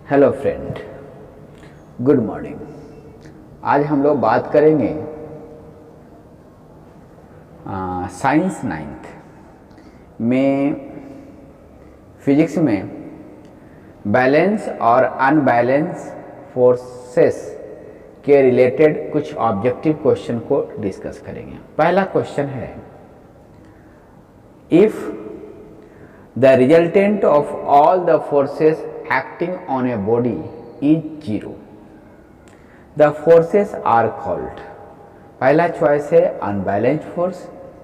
Hello friend, good morning. आज हम लोग बात करेंगे साइंस नाइन्थ में फिजिक्स में बैलेंस और अनबैलेंस फोर्सेस के रिलेटेड कुछ ऑब्जेक्टिव क्वेश्चन को डिस्कस करेंगे। पहला क्वेश्चन है, if the resultant of all the forces acting on a body is zero, the forces are called। पहला चॉइस है अनबैलेंस्ड फोर्स,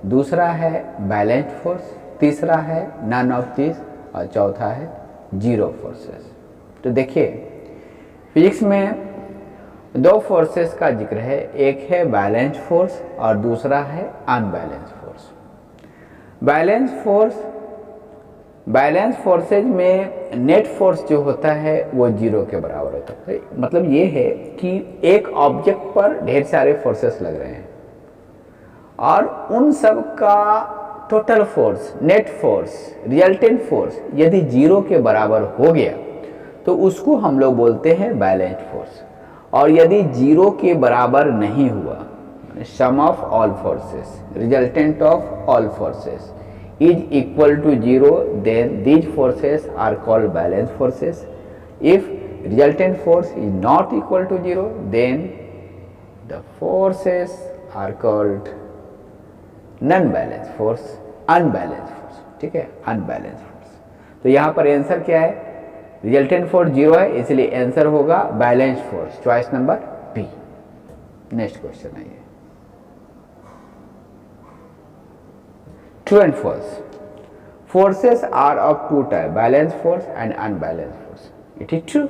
दूसरा है बैलेंस्ड फोर्स, तीसरा है नन ऑफ दिस और चौथा है जीरो फोर्सेस। तो देखिए, फिजिक्स में दो फोर्सेस का जिक्र है, एक है बैलेंस्ड फोर्स और दूसरा है अनबैलेंस्ड फोर्स। बैलेंस फोर्सेज में नेट फोर्स जो होता है वो जीरो के बराबर होता है। मतलब ये है कि एक ऑब्जेक्ट पर ढेर सारे फोर्सेस लग रहे हैं और उन सब का total force, net force, resultant force यदि जीरो के बराबर हो गया तो उसको हम लोग बोलते हैं बैलेंस्ड फोर्स। और यदि जीरो के बराबर नहीं हुआ, sum of all forces, resultant of all forces is equal to zero, then these forces are called balanced forces. If resultant force is not equal to zero, then the forces are called non-balanced force, unbalanced force। ठीक है, unbalanced force। तो यहाँ पर answer क्या है? Resultant force zero है, इसलिए answer होगा balanced force, choice number B. Next question आइए, true and false. Forces are of two type, balance force and unbalance force. It is true.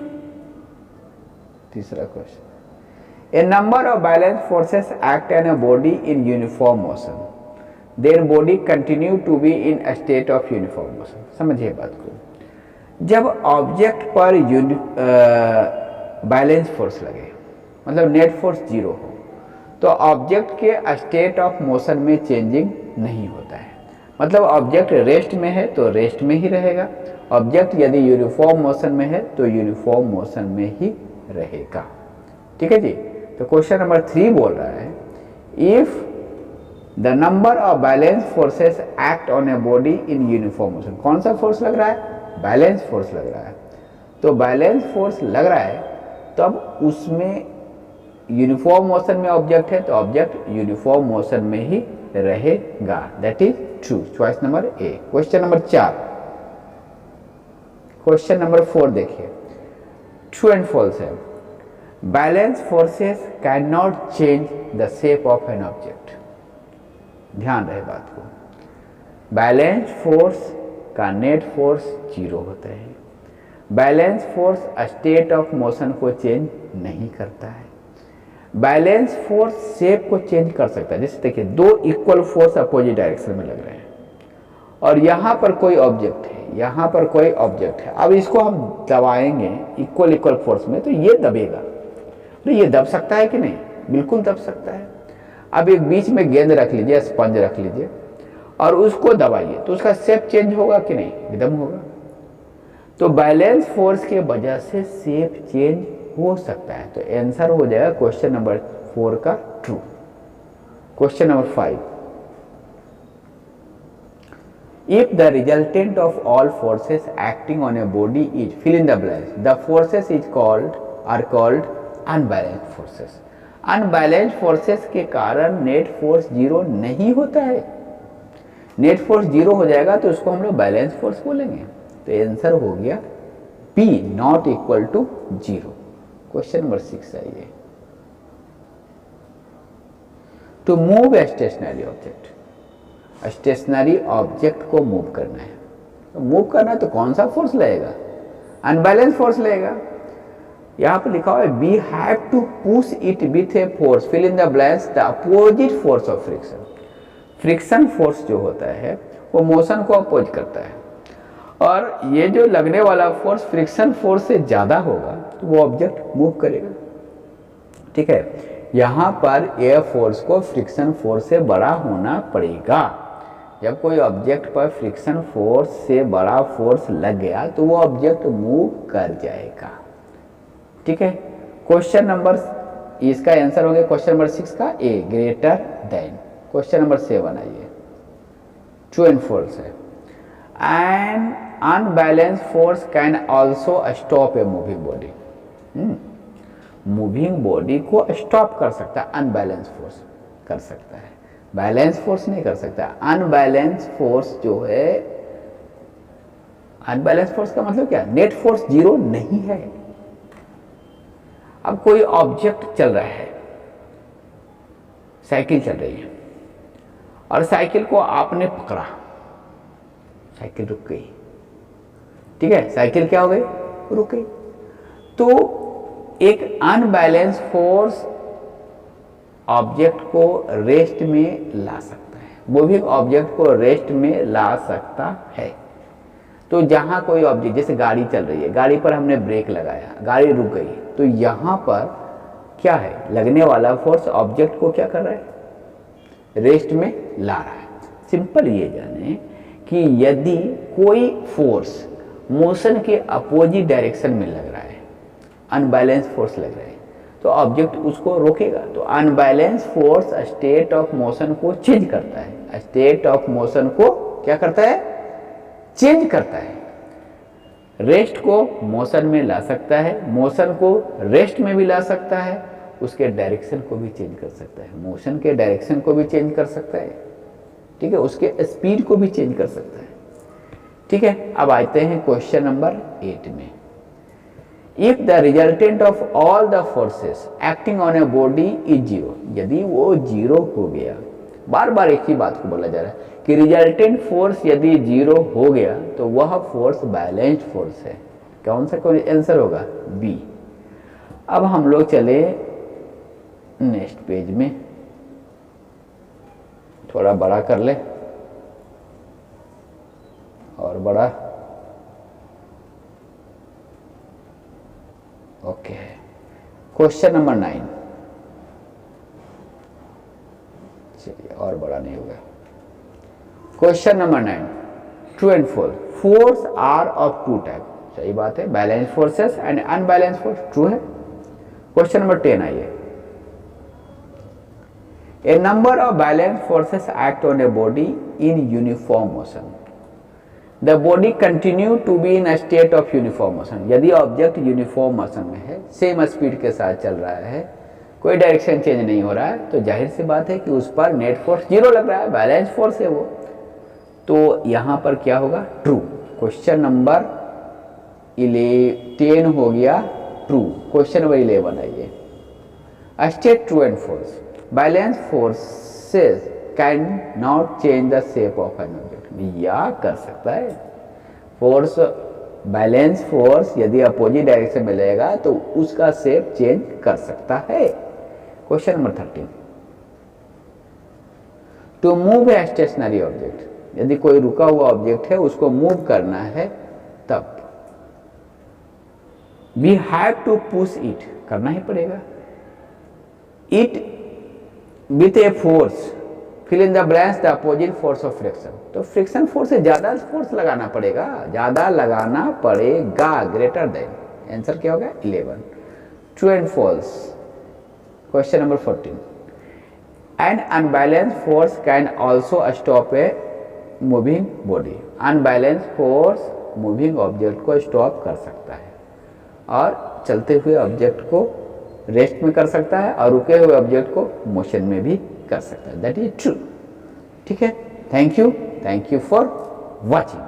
तीसरा question, a number of balance forces act on a body in uniform motion, there body continue to be in a state of uniform motion. समझिए बात को, जब object पर balance force लगे, मतलब net force zero हो, तो ऑब्जेक्ट के स्टेट ऑफ मोशन में चेंजिंग नहीं होता है। मतलब ऑब्जेक्ट रेस्ट में है तो रेस्ट में ही रहेगा, ऑब्जेक्ट यदि यूनिफॉर्म मोशन में है तो यूनिफॉर्म मोशन में ही रहेगा। ठीक है जी। तो क्वेश्चन नंबर 3 बोल रहा है, if the number of balance forces act on a body in uniform motion. कौन सा फोर्स लग रहा है? बैलेंस फोर्स लग रहा है। तो बैलेंस फोर्स लग रहा है तब उसमें यूनिफॉर्म मोशन में ऑब्जेक्ट है तो ऑब्जेक्ट यूनिफॉर्म मोशन में ही रहेगा। That is true, choice number A. Question number 4, question number 4 देखिए, ट्रू एंड फॉल्स है। Balance forces can not change the shape of an object. ध्यान रहे बात को, बैलेंस फोर्स का नेट फोर्स जीरो होता है। Balance force state of motion को चेंज नहीं करता है। बैलेंस फोर्स शेप को चेंज कर सकता है। जैसे देखिए, दो इक्वल फोर्स अपोजिट डायरेक्शन में लग रहे हैं और यहाँ पर कोई ऑब्जेक्ट है, यहाँ पर कोई ऑब्जेक्ट है। अब इसको हम दबाएंगे इक्वल फोर्स में तो ये दबेगा। तो ये दब सकता है कि नहीं? बिल्कुल दब सकता है। अब एक बीच में गेंद रख लीजिए, स्पंज रख लीजिए और उसको दबाइए तो उसका शेप चेंज होगा कि नहीं? एकदम होगा। तो बैलेंस फोर्स के वजह से शेप चेंज हो सकता है। तो आंसर हो जाएगा क्वेश्चन नंबर 4 का true. Question number 5, if the resultant of all forces acting on a body is fill in the blanks, the forces is are called unbalanced forces. Unbalanced forces के कारण net force zero नहीं होता है। Net force zero हो जाएगा तो उसको हम लोग बैलेंस फोर्स बोलेंगे। तो आंसर हो गया B, not equal to zero. Question number 6 आइए, to move a stationary object. Stationary object को मूव करना है, तो मूव करना है तो कौन सा फोर्स लगेगा? अनबैलेंस फोर्स लगेगा। यहां पर लिखा हुआ है, we have to push it with a force, fill in the blanks, the opposite force of friction. Friction force जो होता है वो मोशन को अपोज करता है और ये जो लगने वाला फोर्स फ्रिक्शन फोर्स से ज्यादा होगा तो वो ऑब्जेक्ट मूव करेगा। ठीक है, यहाँ पर एयर फोर्स को फ्रिक्शन फोर्स से बड़ा होना पड़ेगा। जब कोई ऑब्जेक्ट पर फ्रिक्शन फोर्स से बड़ा फोर्स लग गया तो वो ऑब्जेक्ट मूव कर जाएगा। ठीक है। क्वेश्चन नंबर, इसका आंसर हो गया क्वेश्चन नंबर 6 का A, greater than. Question number 7 आइए, ट्रू एंड फॉल्स है। An unbalance force can also stop a moving body. Moving body को स्टॉप कर सकता है, अनबैलेंस फोर्स कर सकता है, बैलेंस फोर्स नहीं कर सकता। अनबैलेंस फोर्स जो है, अनबैलेंस फोर्स का मतलब क्या, नेट फोर्स जीरो नहीं है। अब कोई ऑब्जेक्ट चल रहा है, साइकिल चल रही है और साइकिल को आपने पकड़ा, साइकिल रुक गई, ठीक है, साइकिल क्या हो गई, रुक गई। तो एक अनबैलेंस फोर्स ऑब्जेक्ट को रेस्ट में ला सकता है, मूविंग ऑब्जेक्ट को रेस्ट में ला सकता है। तो जहां कोई ऑब्जेक्ट, जैसे गाड़ी चल रही है, गाड़ी पर हमने ब्रेक लगाया, गाड़ी रुक गई, तो यहां पर क्या है, लगने वाला फोर्स ऑब्जेक्ट को क्या कर रहा है, रेस्ट में ला रहा है। सिंपल ये जाने कि यदि कोई फोर्स मोशन के अपोजिट डायरेक्शन में लग रहा है, अनबैलेंस फोर्स लग रहा है, तो ऑब्जेक्ट उसको रोकेगा। तो unbalance force state of motion को चेंज करता है, स्टेट ऑफ मोशन को क्या करता है, चेंज करता है। रेस्ट को मोशन में ला सकता है, मोशन को रेस्ट में भी ला सकता है, उसके डायरेक्शन को भी चेंज कर सकता है, मोशन के डायरेक्शन को भी चेंज कर सकता है, ठीक है, उसके स्पीड को भी चेंज कर सकता है, ठीक है। अब आते हैं क्वेश्चन नंबर 8 में। If the resultant of all the forces acting on a body is zero, यदि वो जीरो हो गया, बार बार एक ही बात को बोला जा रहा है कि रिजल्टेंट फोर्स यदि जीरो हो गया तो वह फोर्स बैलेंस्ड फोर्स है। कौन सा कोई आंसर होगा, बी। अब हम लोग चले नेक्स्ट पेज में, थोड़ा बड़ा कर ले और बड़ा, ओके। क्वेश्चन नंबर 9, चलिए और बड़ा नहीं होगा। Question number 9, true and false. Force are of two type, सही बात है, balance forces and unbalance force, true है। क्वेश्चन नंबर 10 आइए। A number of balance forces act on a body in uniform motion, the body continue to be in state of uniform motion. यदि object uniform motion में है, same speed के साथ चल रहा है, कोई डायरेक्शन चेंज नहीं हो रहा है, तो जाहिर सी बात है कि उस पर नेट फोर्स जीरो लग रहा है, बैलेंस फोर्स है वो, तो यहां पर क्या होगा, ट्रू। क्वेश्चन नंबर 10 हो गया ट्रू। क्वेश्चन नंबर 11 आइए, state true and false. Balance forces can not change the shape of an object, या कर सकता है फोर्स, बैलेंस फोर्स यदि अपोजिट डायरेक्शन में लगेगा तो उसका शेप चेंज कर सकता है। Question number 13, to move a stationary object, यदि कोई रुका हुआ ऑब्जेक्ट है उसको मूव करना है तब we have to push it, करना ही पड़ेगा, it with a force, fill in the blanks the opposite force of friction. तो फ्रिक्शन फोर्स से ज्यादा फोर्स लगाना पड़ेगा, ज्यादा लगाना पड़ेगा, ग्रेटर देन। आंसर क्या होगा, 11। True and false. Question number 14, an unbalance force can also stop a moving body. Unbalance force moving object को स्टॉप कर सकता है और चलते हुए ऑब्जेक्ट को रेस्ट में कर सकता है और रुके हुए ऑब्जेक्ट को मोशन में भी कर सकता है। दैट इज ट्रू, ठीक है। Thank you for watching.